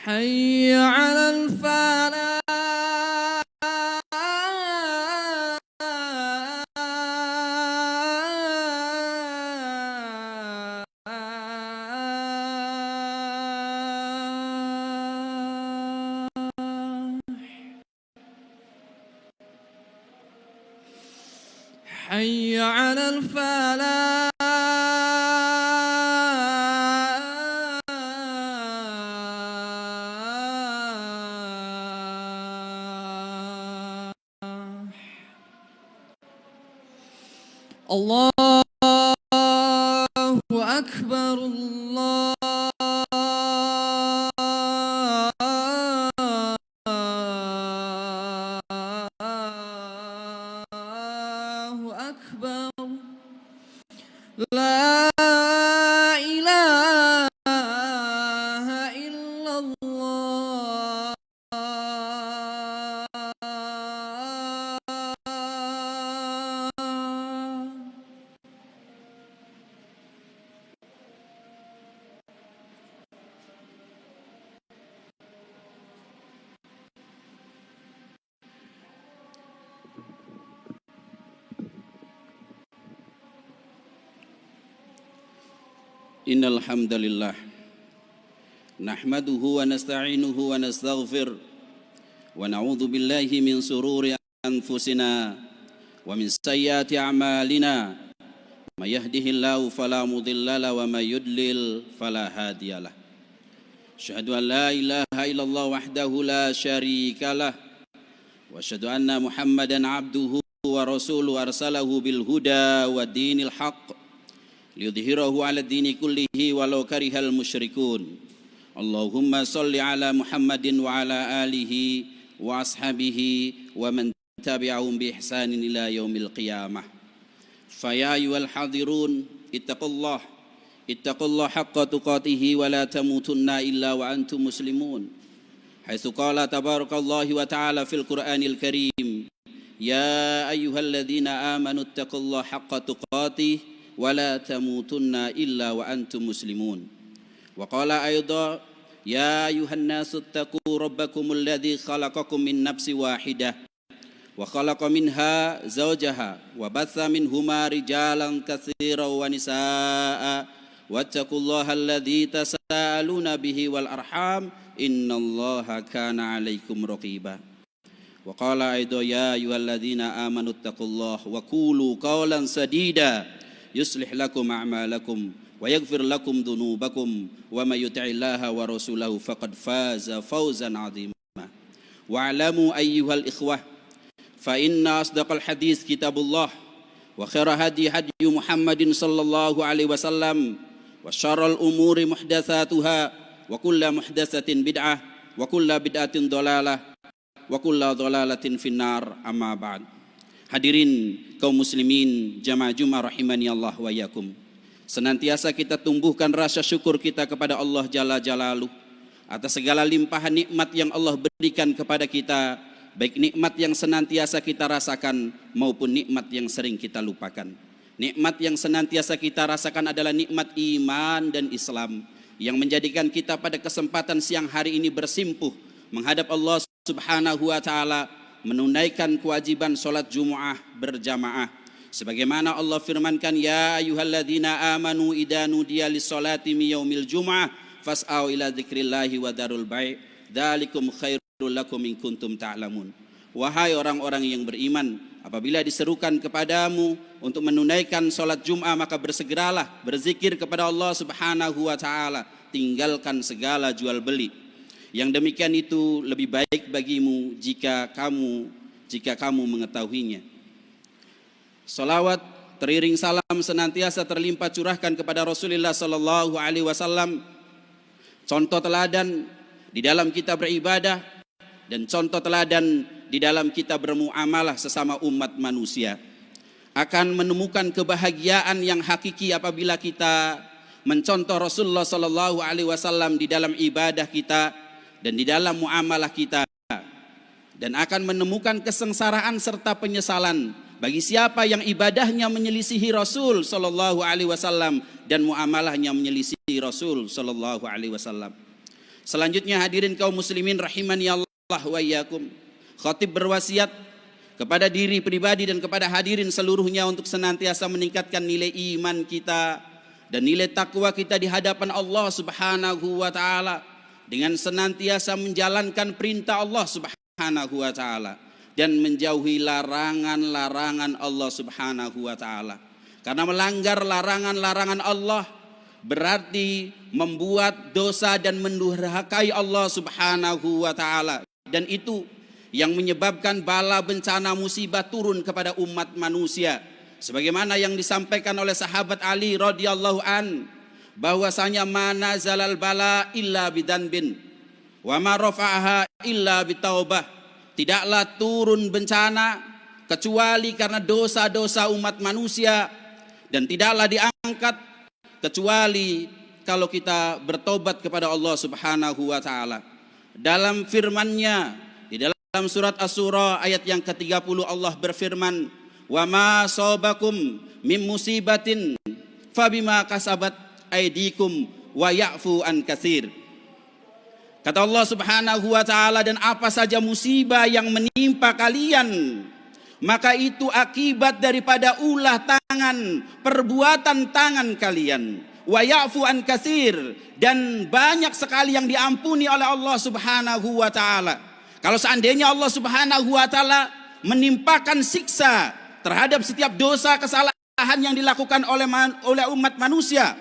حي على الفلاح حي على الفلاح الله أكبر الله أكبر لا إله إلا الله Innal hamdalillah nahmaduhu wa nasta'inuhu wa nastaghfir wa na'udzu billahi min sururi anfusina wa min sayyiati a'malina may yahdihillahu fala mudilla lahu wa may yudlil fala hadiyalah. Asyhadu an la ilaha illallah wahdahu la syarikalah wa asyhadu anna Muhammadan abduhu wa rasuluhu arsalahu bil huda wa dinil haqq liyudhhirahu 'ala dini kullihi walau karihal musyrikun. Allahumma shalli 'ala Muhammadin wa 'ala alihi wa ashabihi wa man tabi'ahum bi ihsanin ila yaumil qiyamah. Fa ya ayyuhal hadirun ittaqullah haqqa tuqatih wa la tamutunna illa wa antum muslimun. Haitsu qala tabarakallahu wa ta'ala fil Qur'anil Karim, ya ayyuhalladzina amanu ittaqullaha haqqa tuqatih wala tamutunna illa wa antum muslimun. Wa qala ayda ya ayuhan nasu taqu rabbakumul ladzi khalaqakum min nafsin wahidah wa khalaqa minha zawjaha wa batha minhuma rijalan katsiran wa nisaa wattaqullaha alladzi tasaaluna bihi wal arham innallaha kana 'alaikum raqiba. Wa qala ayda ya ayyuhalladzina amanu taqullaha wa qulu qawlan sadida yuslih lakum a'malakum wa yaghfir lakum dhunubakum wa may yuti'illaha wa rasulahu faqad faza fawzan 'azima. Wa'lamu ayyuhal ikhwah fa inna asdaqal hadits kitabullah wa khairal hadi Muhammadin sallallahu alaihi wasallam wa syarrul umuri muhdatsatuha wa kullu muhdatsatin bid'ah wa kullu bid'atin dhalalah wa kullu dhalalatin finnar. Amma ba'd. Hadirin kaum muslimin jamaah Jumat rahimani Allah wa yakum. Senantiasa kita tumbuhkan rasa syukur kita kepada Allah Jalla Jalaluh atas segala limpahan nikmat yang Allah berikan kepada kita, baik nikmat yang senantiasa kita rasakan maupun nikmat yang sering kita lupakan. Nikmat yang senantiasa kita rasakan adalah nikmat iman dan Islam yang menjadikan kita pada kesempatan siang hari ini bersimpuh menghadap Allah Subhanahu wa taala, menunaikan kewajiban salat Jumat berjamaah sebagaimana Allah firmankan, ya ayyuhalladzina amanu idza nudiya lis-salati min yaumil jumu'ah fas'au ila dzikrillahi wa darul bai' dzalikum khairul lakum in kuntum ta'lamun. Wahai orang-orang yang beriman, apabila diserukan kepadamu untuk menunaikan salat Jumat maka bersegeralah berzikir kepada Allah Subhanahu wa taala, tinggalkan segala jual beli. Yang demikian itu lebih baik bagimu jika kamu mengetahuinya. Salawat teriring salam senantiasa terlimpah curahkan kepada Rasulullah sallallahu alaihi wasallam, contoh teladan di dalam kita beribadah dan contoh teladan di dalam kita bermuamalah sesama umat manusia. Akan menemukan kebahagiaan yang hakiki apabila kita mencontoh Rasulullah sallallahu alaihi wasallam di dalam ibadah kita dan di dalam muamalah kita, dan akan menemukan kesengsaraan serta penyesalan bagi siapa yang ibadahnya menyelisihi Rasul sallallahu alaihi wasallam dan muamalahnya menyelisihi Rasul sallallahu alaihi wasallam. Selanjutnya hadirin kaum muslimin rahimani Allah wa iyyakum. Khatib berwasiat kepada diri pribadi dan kepada hadirin seluruhnya untuk senantiasa meningkatkan nilai iman kita dan nilai takwa kita di hadapan Allah Subhanahu wa taala dengan senantiasa menjalankan perintah Allah Subhanahu wa taala dan menjauhi larangan-larangan Allah Subhanahu wa taala. Karena melanggar larangan-larangan Allah berarti membuat dosa dan mendurhakai Allah Subhanahu wa taala, dan itu yang menyebabkan bala bencana musibah turun kepada umat manusia. Sebagaimana yang disampaikan oleh sahabat Ali radhiyallahu an, bahwasanya mana zalal bala illa bidanbin wa ma rafa'aha illa bitaubah. Tidaklah turun bencana kecuali karena dosa-dosa umat manusia, dan tidaklah diangkat kecuali kalau kita bertobat kepada Allah Subhanahu wa taala. Dalam firman-Nya di dalam surat Asy-Syura ayat yang ke-30 Allah berfirman, "Wa ma sabakum mim musibatin fabima kasabat aydikum wa ya'fu an katsir." Kata Allah Subhanahu wa taala, dan apa saja musibah yang menimpa kalian, maka itu akibat daripada ulah tangan, perbuatan tangan kalian. Wa ya'fu an katsir, dan banyak sekali yang diampuni oleh Allah Subhanahu wa taala. Kalau seandainya Allah Subhanahu wa taala menimpakan siksa terhadap setiap dosa kesalahan yang dilakukan oleh umat manusia,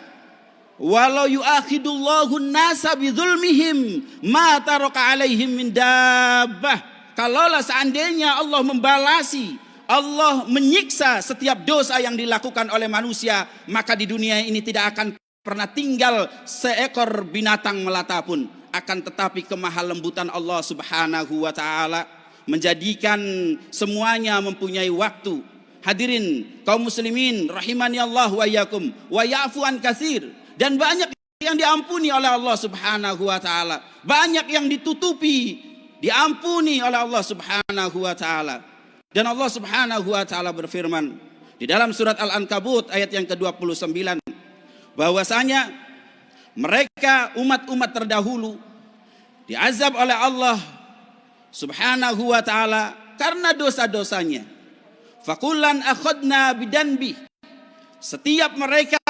walau yu'akhidullahu an-nasa bidzulmihim ma taraka alaihim min dabbah. Kalaulah seandainya Allah membalasi, Allah menyiksa setiap dosa yang dilakukan oleh manusia, maka di dunia ini tidak akan pernah tinggal seekor binatang melata pun. Akan tetapi kemahalembutan Allah Subhanahu wa taala menjadikan semuanya mempunyai waktu. Hadirin kaum muslimin rahimani Allah wa iyyakum, wa ya'fu an katsir, dan banyak yang diampuni oleh Allah Subhanahu wa taala, banyak yang ditutupi diampuni oleh Allah Subhanahu wa taala. Dan Allah Subhanahu wa taala berfirman di dalam surat Al-Ankabut ayat yang ke-29, bahwasanya mereka umat-umat terdahulu diazab oleh Allah Subhanahu wa taala karena dosa-dosanya. Fakullan akhadna bidanbi, setiap mereka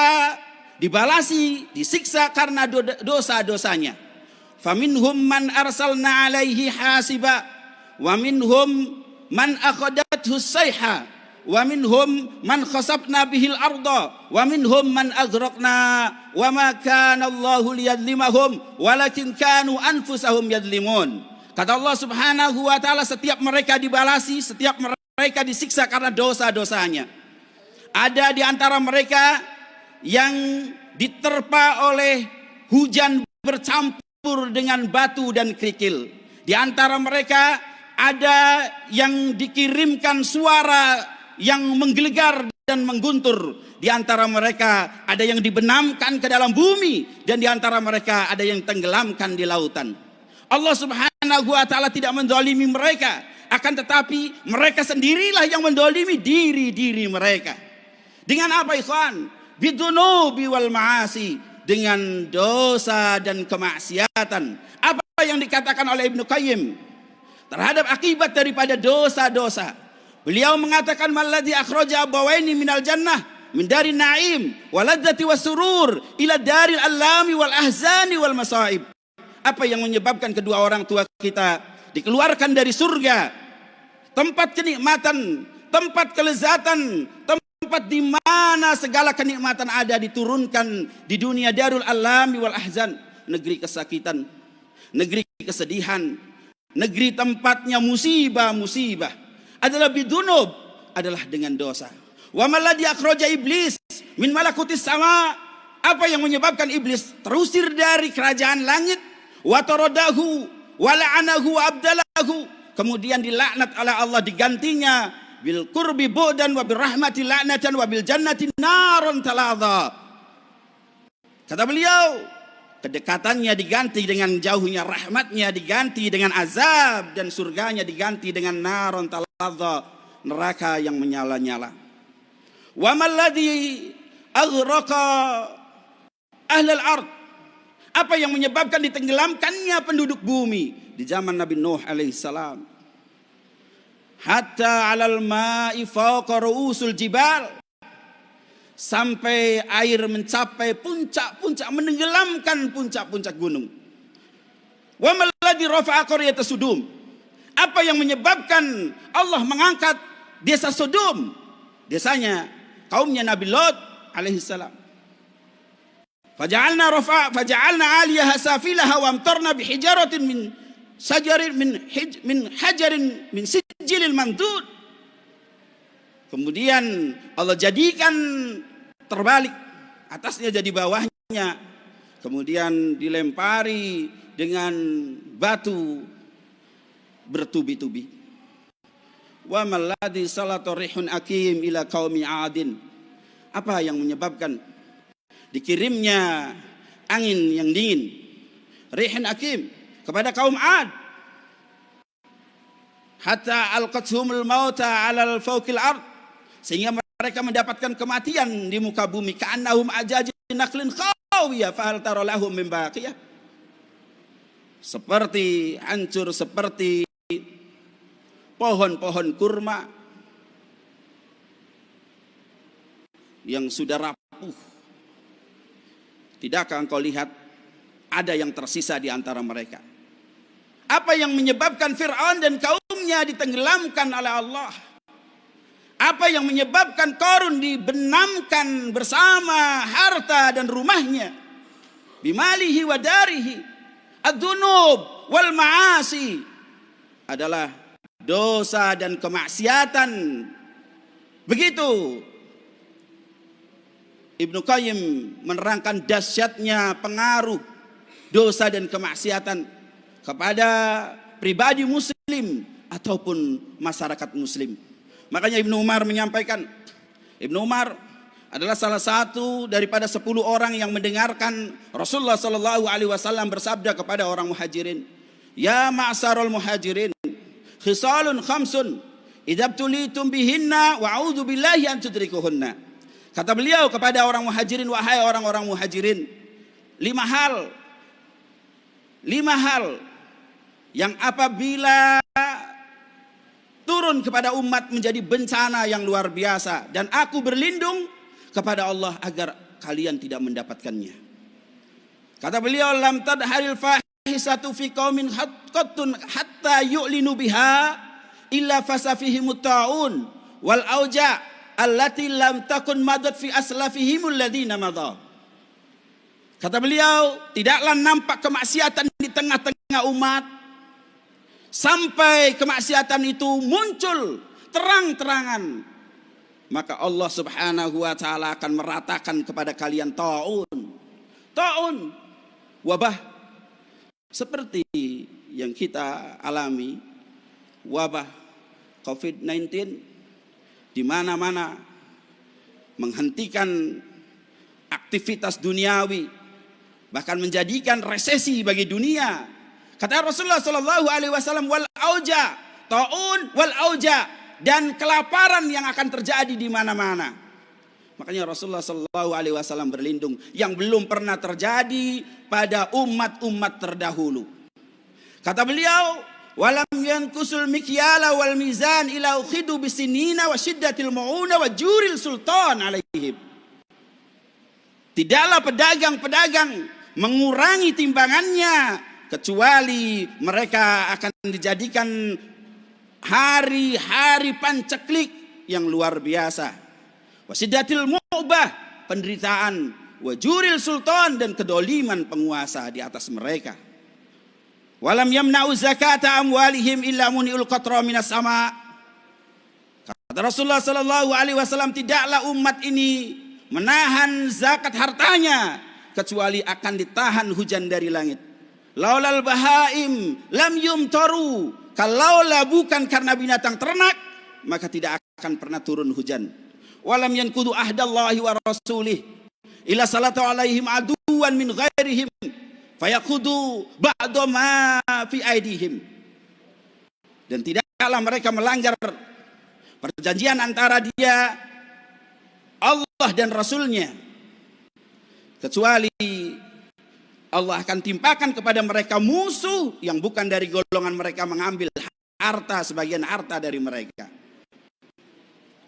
dibalasi, disiksa karena dosa-dosanya. Faminhum man arsalna alaihi hasiba wa minhum man akhadathu sayha wa minhum man khasabna bihil arda wa minhum man aghraqna wa ma kana Allahu liyadlimahum walakin kanu anfusahum yadlimun. Kata Allah Subhanahu wa taala, setiap mereka dibalasi, setiap mereka disiksa karena dosa-dosanya. Ada di antara mereka yang diterpa oleh hujan bercampur dengan batu dan kerikil. Di antara mereka ada yang dikirimkan suara yang menggelegar dan mengguntur. Di antara mereka ada yang dibenamkan ke dalam bumi, dan di antara mereka ada yang tenggelamkan di lautan. Allah Subhanahu wa taala tidak menzalimi mereka, akan tetapi mereka sendirilah yang menzalimi diri-diri mereka. Dengan apa, ikhwan? Bidunubi wal ma'asi, dengan dosa dan kemaksiatan. Apa yang dikatakan oleh Ibnu Qayyim terhadap akibat daripada dosa-dosa? Beliau mengatakan, malladzi akhraja abawaini minal jannah min dari na'im waladzati wasurur ila daril alami wal ahzani wal masaib. Apa yang menyebabkan kedua orang tua kita dikeluarkan dari surga, tempat kenikmatan, tempat kelezatan, tempat di mana segala kenikmatan ada, diturunkan di dunia darul alami wal ahzan, negeri kesakitan, negeri kesedihan, negeri tempatnya musibah-musibah, adalah bidunub, adalah dengan dosa. Wa malladzi akhraja iblis min malakutis sama. Apa yang menyebabkan iblis terusir dari kerajaan langit? Wa taradahu wa la'anahu wa abdalahu, kemudian dilaknat oleh Allah, digantinya bil qurbi bu'dan wa bir rahmati la'natan wa bil jannati naron taladha. Kata beliau, kedekatannya diganti dengan jauhnya, rahmatnya diganti dengan azab, dan surganya diganti dengan naron taladha, neraka yang menyala-nyala. Wa malladzi aghraqa ahlal ard. Apa yang menyebabkan ditenggelamkannya penduduk bumi di zaman Nabi Nuh alaihissalam? Hatta 'alal ma'i fawqa ru'usul jibal, sampai air mencapai puncak-puncak, menenggelamkan puncak-puncak gunung. Wa malladzi rafa'a qaryata Sodom. Apa yang menyebabkan Allah mengangkat desa Sodom? Desanya kaumnya Nabi Lot alaihissalam. Faja'alna 'aliyaha safilaha wa amtarna bihijaratin min hajarin min sijilil mandud. Kemudian Allah jadikan terbalik, atasnya jadi bawahnya. Kemudian dilempari dengan batu bertubi-tubi. Wa malladzi salata rihun akim ila qaumi 'adin. Apa yang menyebabkan dikirimnya angin yang dingin, rihun akim, kepada kaum 'Ad? Hatta alqathumul mauta 'alal fawqil ard, sehingga mereka mendapatkan kematian di muka bumi. Ka'annahum ajajin nakhlin khawiyah fahal tara lahum min baqiyah. Seperti hancur, seperti pohon-pohon kurma yang sudah rapuh. Tidakkah engkau lihat ada yang tersisa di antara mereka? Apa yang menyebabkan Fir'aun dan kaumnya ditenggelamkan oleh Allah? Apa yang menyebabkan Qarun dibenamkan bersama harta dan rumahnya? Bimalihi wa darihi. Ad-dunub wal ma'asi adalah dosa dan kemaksiatan. Begitu Ibnu Qayyim menerangkan dahsyatnya pengaruh dosa dan kemaksiatan kepada pribadi muslim ataupun masyarakat muslim. Makanya Ibnu Umar menyampaikan, Ibnu Umar adalah salah satu daripada 10 orang yang mendengarkan Rasulullah sallallahu alaihi wasallam bersabda kepada orang muhajirin, "Ya ma'sarul muhajirin, khisalun khamsun idabtulitum bihinna wa a'udzu billahi an tudrikuhunna." Kata beliau kepada orang muhajirin, wahai orang-orang muhajirin, 5 hal yang apabila turun kepada umat menjadi bencana yang luar biasa, dan aku berlindung kepada Allah agar kalian tidak mendapatkannya. Kata beliau, lam tadharil fahisatu fi qaumin qattun hatta yu'linu biha illa fasafihimut ta'un wal auja allati lam takun madat fi aslafihimul ladzina madha. Kata beliau, tidaklah nampak kemaksiatan di tengah-tengah umat sampai kemaksiatan itu muncul terang-terangan, maka Allah Subhanahu wa taala akan meratakan kepada kalian taun, wabah seperti yang kita alami, wabah COVID-19 di mana-mana menghentikan aktivitas duniawi, bahkan menjadikan resesi bagi dunia. Kata Rasulullah sallallahu alaihi wasallam, wal auja, taun wal auja, dan kelaparan yang akan terjadi di mana-mana. Makanya Rasulullah sallallahu alaihi wasallam berlindung yang belum pernah terjadi pada umat-umat terdahulu. Kata beliau, walam yankusul mikyala wal mizan ila ukhidu bisinina wa syiddatil mu'una wa juril sultan alaihim. Tidaklah pedagang-pedagang mengurangi timbangannya kecuali mereka akan dijadikan hari-hari panceklik yang luar biasa. Wasidatil mu'bah, penderitaan, wajuril sultan, dan kedoliman penguasa di atas mereka. Walam yamna'u zakata amwalihim illa muni'ul qatra minas sama. Kata Rasulullah sallallahu alaihi wasallam, tidaklah umat ini menahan zakat hartanya kecuali akan ditahan hujan dari langit. Laulal bahaim lam yumtaru, kalaulah bukan karena binatang ternak maka tidak akan pernah turun hujan. Walam yankudu ahdallahi wa rasulih ila salatu alaihim aduwan min ghairihim fayakudu ba'da ma fi aidihim. Dan tidaklah mereka melanggar perjanjian antara dia, Allah dan Rasulnya, kecuali Allah akan timpakan kepada mereka musuh yang bukan dari golongan mereka, mengambil harta, sebagian harta dari mereka.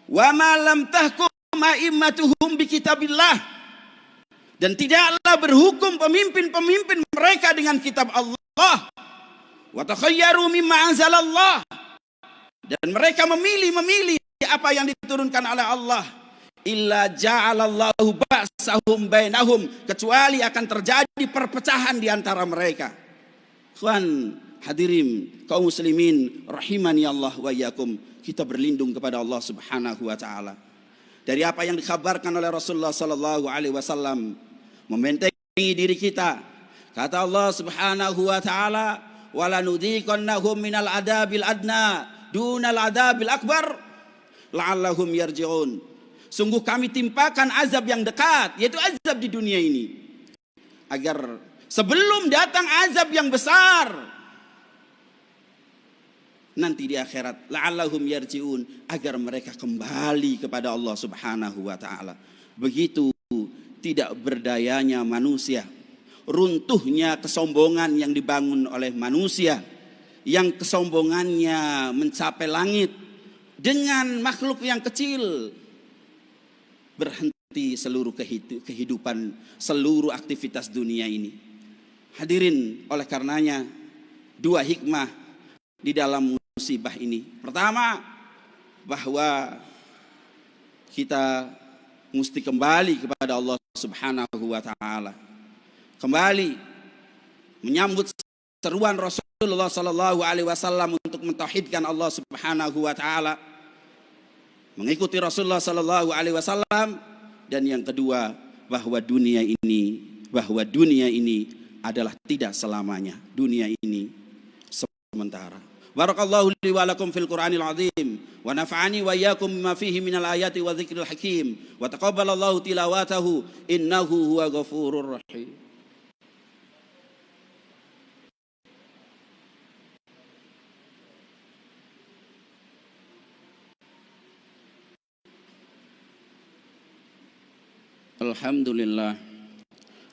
Wa ma lam tahkum a'immatuhum bi kitabillah, dan tidaklah berhukum pemimpin-pemimpin mereka dengan kitab Allah. Wa takhayyaru mimma anzalallah, dan mereka memilih apa yang diturunkan oleh Allah. Illa ja'alallahu ba'sahum bainahum, kecuali akan terjadi perpecahan di antara mereka. Ikhwan hadirin kaum muslimin rahimani Allah wa iyyakum, kita berlindung kepada Allah Subhanahu wa taala dari apa yang dikabarkan oleh Rasulullah sallallahu alaihi wasallam, membentengi diri kita. Kata Allah Subhanahu wa taala, wala nudhiqannahum minal adabil adna dunal adabil akbar la'allahum yarji'un. Sungguh kami timpakan azab yang dekat, yaitu azab di dunia ini, agar sebelum datang azab yang besar nanti di akhirat, la'allahum yarji'un, agar mereka kembali kepada Allah Subhanahu wa taala. Begitu tidak berdayanya manusia, runtuhnya kesombongan yang dibangun oleh manusia, yang kesombongannya mencapai langit dengan makhluk yang kecil. Berhenti seluruh kehidupan, seluruh aktivitas dunia ini. Hadirin, oleh karenanya dua hikmah di dalam musibah ini. Pertama, bahwa kita mesti kembali kepada Allah Subhanahu wa taala. Kembali menyambut seruan Rasulullah sallallahu alaihi wasallam untuk mentauhidkan Allah Subhanahu wa taala, mengikuti Rasulullah sallallahu alaihi wasallam. Dan yang kedua, bahwa dunia ini adalah tidak selamanya. Dunia ini sementara. Barakallahu li wa lakum fil Qur'anil azim wa nafa'ani wa iyyakum bima fihi minal ayati wa dzikril hakim wa taqabbalallahu tilawatahu innahu huwa ghafurur rahim.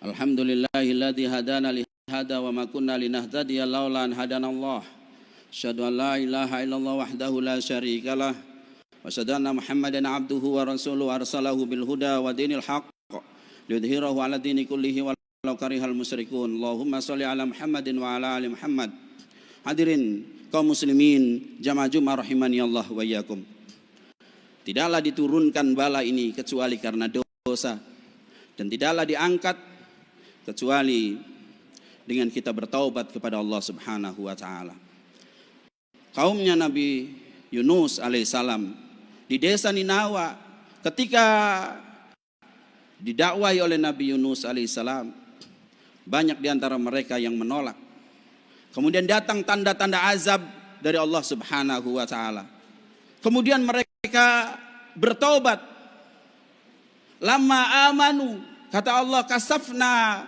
Alhamdulillahilladzi hadana li hada wa ma kunna linahtadiya laula an hadanallah. Asyhadu an la ilaha illallah wahdahu la syarikalah wa asyhadu anna Muhammadan abduhu wa rasuluhu arsalahu bil huda wa dinil haqq liyudhhirahu 'ala dini kullihi walau karihal musyrikun. Allahumma shalli 'ala Muhammadin wa 'ala ali Muhammad. Hadirin kaum muslimin jamaah Jumat rahimani Allah wa iyyakum. Tidaklah diturunkan bala ini kecuali karena dosa, dan tidaklah diangkat kecuali dengan kita bertaubat kepada Allah Subhanahu wa taala. Kaumnya Nabi Yunus alaihissalam di desa Ninawa, ketika didakwai oleh Nabi Yunus alaihissalam, banyak di antara mereka yang menolak. Kemudian datang tanda-tanda azab dari Allah Subhanahu wa taala. Kemudian mereka bertaubat. Lama amanu, kata Allah, kasafna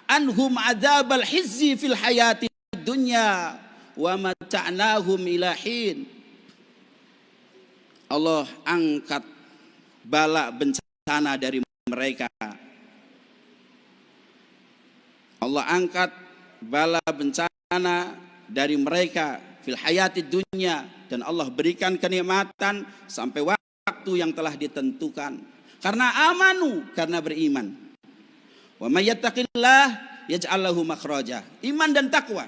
anhum adzabal hizzi fil hayati dunya wa mata'nahum ila hin. Allah angkat bala bencana dari mereka. Allah angkat bala bencana dari mereka fil hayati dunya, dan Allah berikan kenikmatan sampai waktu yang telah ditentukan. Karena amanu, karena beriman. Wa may yattaqillah yaj'al lahu makhraja. Iman dan takwa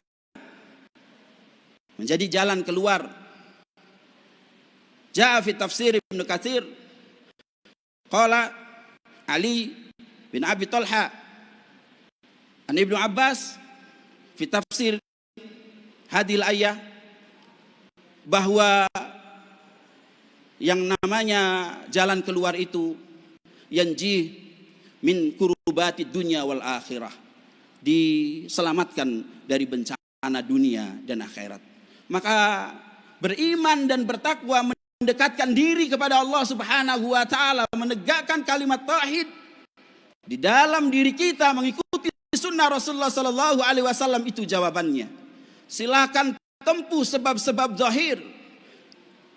menjadi jalan keluar. Ja'a fi tafsir Ibnu Katsir, qala Ali bin Abi Thalha an Ibnu Abbas fi tafsir hadil ayah, bahwa yang namanya jalan keluar itu yanji min kurubati dunya wal akhirah, diselamatkan dari bencana dunia dan akhirat. Maka beriman dan bertakwa mendekatkan diri kepada Allah Subhanahu wa taala, menegakkan kalimat tauhid di dalam diri kita, mengikuti sunnah Rasulullah sallallahu alaihi wasallam, itu jawabannya. Silakan tempuh sebab-sebab zahir,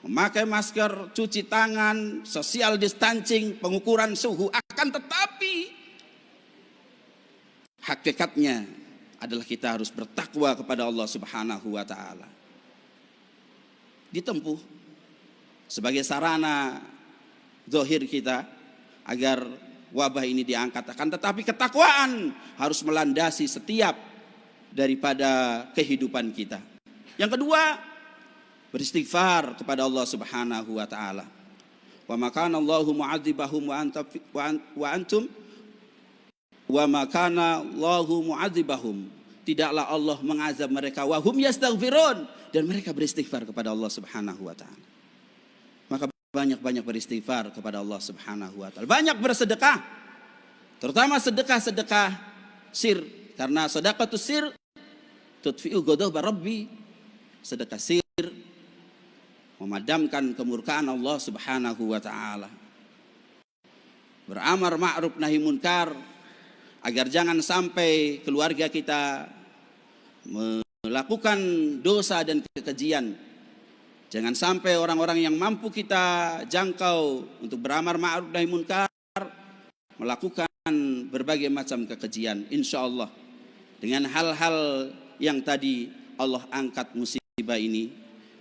memakai masker, cuci tangan, social distancing, pengukuran suhu. Akan tetapi hakikatnya adalah kita harus bertakwa kepada Allah Subhanahu wa taala. Ditempuh sebagai sarana zahir kita agar wabah ini diangkat. Akan tetapi ketakwaan harus melandasi setiap daripada kehidupan kita. Yang kedua, beristighfar kepada Allah Subhanahu wa taala. Wa makana Allahu mu'adzibahum wa antum wa makana Allahu mu'adzibahum. Tidaklah Allah mengazab mereka wa hum yastaghfirun, dan mereka beristighfar kepada Allah Subhanahu wa taala. Maka banyak-banyak beristighfar kepada Allah Subhanahu wa taala. Banyak bersedekah. Terutama sedekah-sedekah sir, karena sedekatus sir tudfi'u ghadab Rabbi. Sedekah sir memadamkan kemurkaan Allah Subhanahu wa taala. Beramar ma'ruf nahi munkar agar jangan sampai keluarga kita melakukan dosa dan kekejian. Jangan sampai orang-orang yang mampu kita jangkau untuk beramar ma'ruf nahi munkar melakukan berbagai macam kekejian. Insyaallah dengan hal-hal yang tadi Allah angkat musibah ini,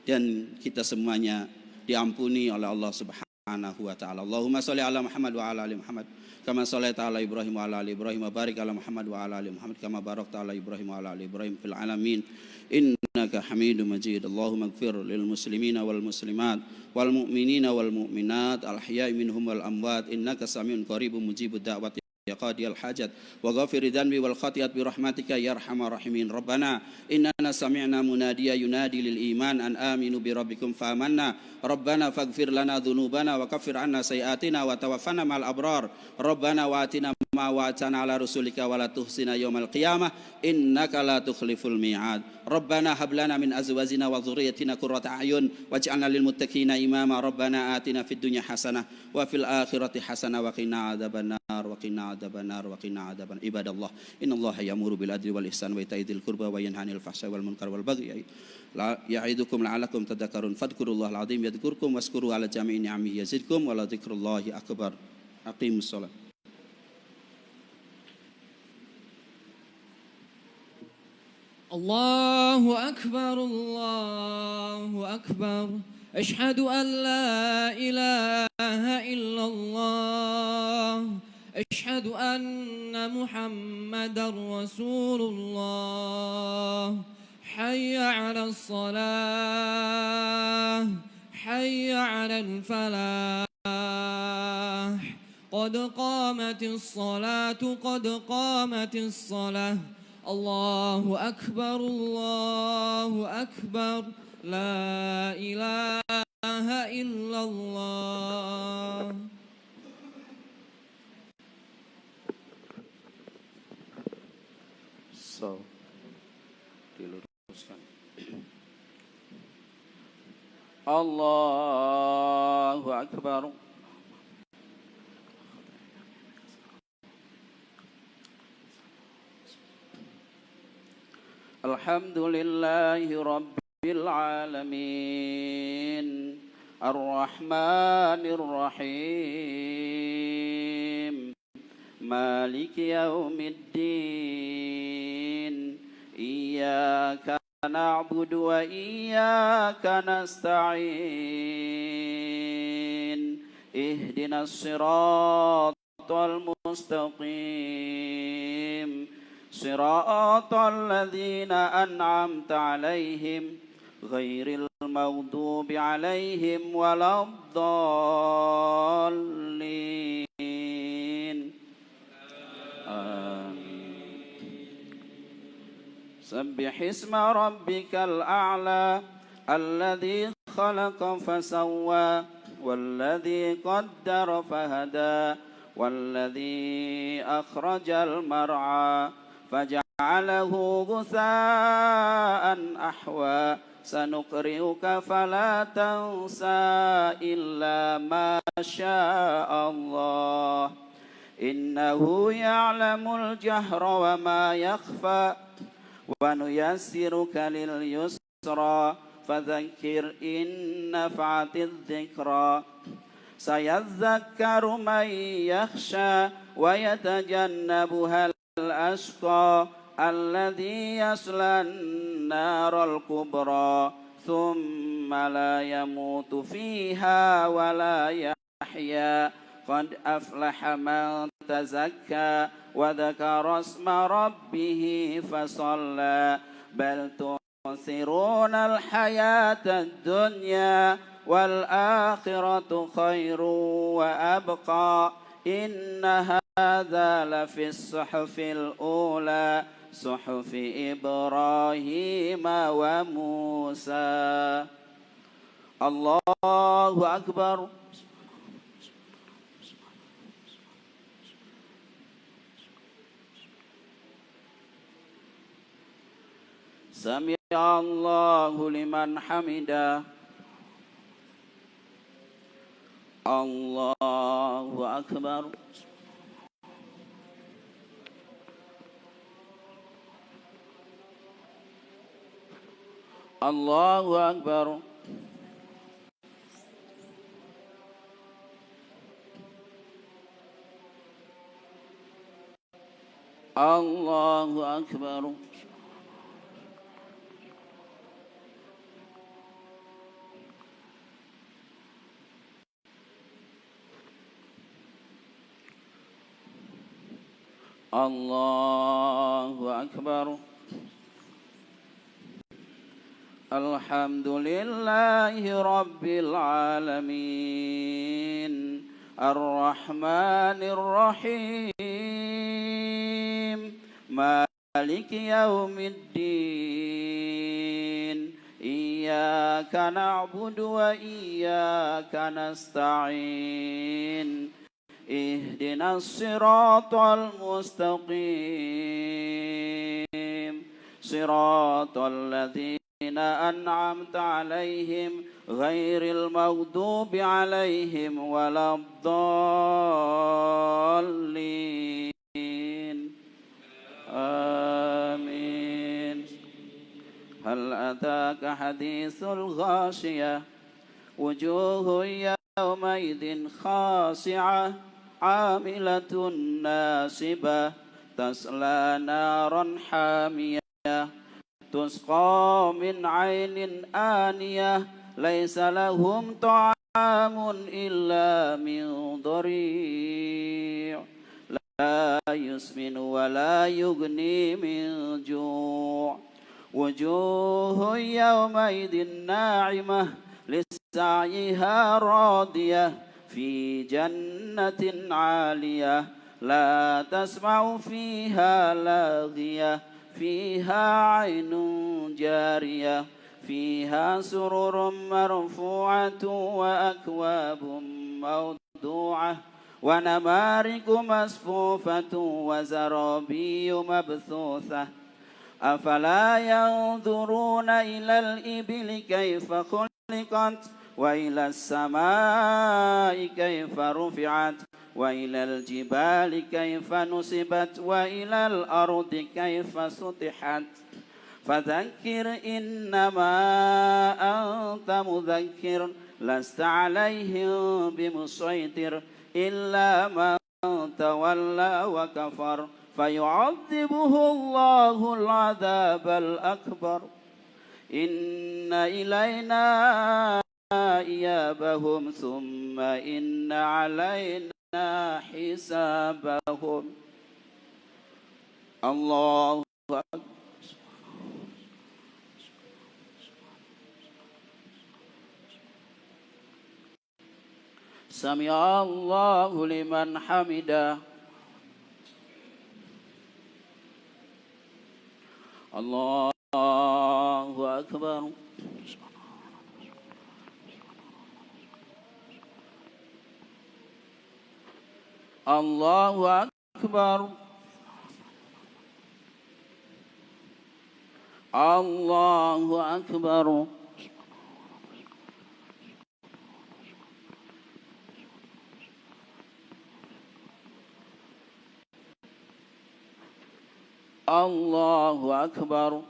dan kita semuanya diampuni oleh Allah Subhanahu wa taala. Allahumma shalli ala Muhammad wa ala ali Muhammad kama shallaita ala Ibrahim wa ala ali Ibrahim wa barik ala Muhammad wa ala ali Muhammad kama barakta ala Ibrahim wa ala ali Ibrahim fil alamin innaka Hamidum Majid. Allahumma ighfir lil muslimina wal muslimat wal mu'minina wal mu'minat al ahya'i minhum wal amwat innaka samiun qaribun mujibud da'wati ya qadiyal hajat wa ghafiri dhanbi wal khati'at bi rahmatika ya arhamar rahimin. Rabbana innana sami'na munadiya yunadi lil iman an aminu bi rabbikum fa amanna. Rabbana faghfir lana dhunubana wa kaffir anna sayiatina wa tawaffana ma'al abrar. Rabbana wa atina ma wa'adtana ala rusulika wa la tuhsina yaumal qiyamah innaka la tukhliful mi'ad. Rabbana hab lana min azwajina wa dhurriyyatina qurrata a'yun waj'alna lil muttaqina imama. Rabbana atina fid dunya hasanah wa fil akhirati hasanah wa qina adzabannar wa qina adzabannar wa qina adzaban. Ibadallah innallaha ya'muru bil adli wal ihsan wa ita'i dzil qurba wa yanha 'anil fahsya'i wal munkar wal baghi ya'idukum la'allakum tadhakkarun. Fadhkurullahal 'azim yadhkurkum waskuru 'ala jami'i ni'amihi yazidkum wa la dzikrullahi akbar. Aqimus shalah. Allahu akbar, Allahu akbar. Asyhadu an la ilaha illallah. Asyhadu anna Muhammadar Rasulullah. Hayya 'alas salah. Hayya 'alal falah. Qad qamatis salatu, qad qamatis salah. Allahu akbar, Allahu akbar. La ilaha illallah. So, diluruskan. Allahu akbar. Alhamdulillahi rabbil alamin. Ar-Rahmanir Rahim. Maliki yaumiddin. Iyyaka na'budu wa iyyaka nasta'in. Ihdinas siratal mustaqim. Siratal ladzina an'amta 'alaihim ghairil maghdubi 'alaihim waladdallin. Amin. Sabbih isma rabbikal a'la alladzi khalaqa fasawwa walladzi qaddara fahada walladzi akhrajal mar'a faja'alahu ghusaan ahwa sanuqri'uka fala tansa illa ma sya'allah innahu ya'lamul jahra wa ma yakhfa wa nuyassiruka lil yusra fadzakkir in nafa'atiz dzikra sayadzakkaru man yakhsha wa yatajannabuha الأشقى الذي يصلى النار الكبرى ثم لا يموت فيها ولا يحيا قد أفلح من تزكى وذكر اسم ربه فصلى بل تؤثرون الحياة الدنيا والآخرة خير وأبقى إن هذا لفي الصحف الأولى صحف إبراهيم وموسى. الله أكبر. سمع الله لمن حمده. الله أكبر. الله أكبر. الله أكبر. الله أكبر. الحمد لله رب العالمين الرحمن الرحيم مالك يوم الدين إياك نعبد وإياك نستعين اهدنا الصراط المستقيم صراط الذين أنعمت عليهم غير المغضوب عليهم ولا الضالين آمين. هل أتاك حديث الغاشية وجوه يومئذ خاشعة عاملة ناصبة تصلى نارا حامية تسقى من عين آنية ليس لهم طعام إلا من ضريع لا يسمن ولا يغني من جوع وجوه يومئذ ناعمة لسعيها راضية في جنة عالية لا تسمع فيها لاغية فيها عين جارية فيها سرر مرفوعة وأكواب موضوعة ونمارق مصفوفة وزرابي مبثوثة أفلا ينظرون إلى الإبل كيف خلقت وإلى السماء كيف رفعت وإلى الجبال كيف نصبت وإلى الأرض كيف سطحت فذكر إنما أنت مذكر لست عليهم بمسيطر إلا من تولى وكفر فيعذبه الله العذاب الأكبر إن إلينا إيابهم ثم إن علينا حسابهم. الله أكبر. سمع الله لمن حمده. الله أكبر. الله أكبر. الله أكبر. الله أكبر.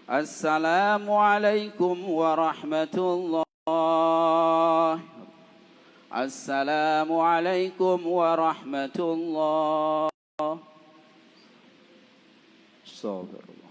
السلام عليكم ورحمة الله. السلام عليكم ورحمة الله. استغفر الله.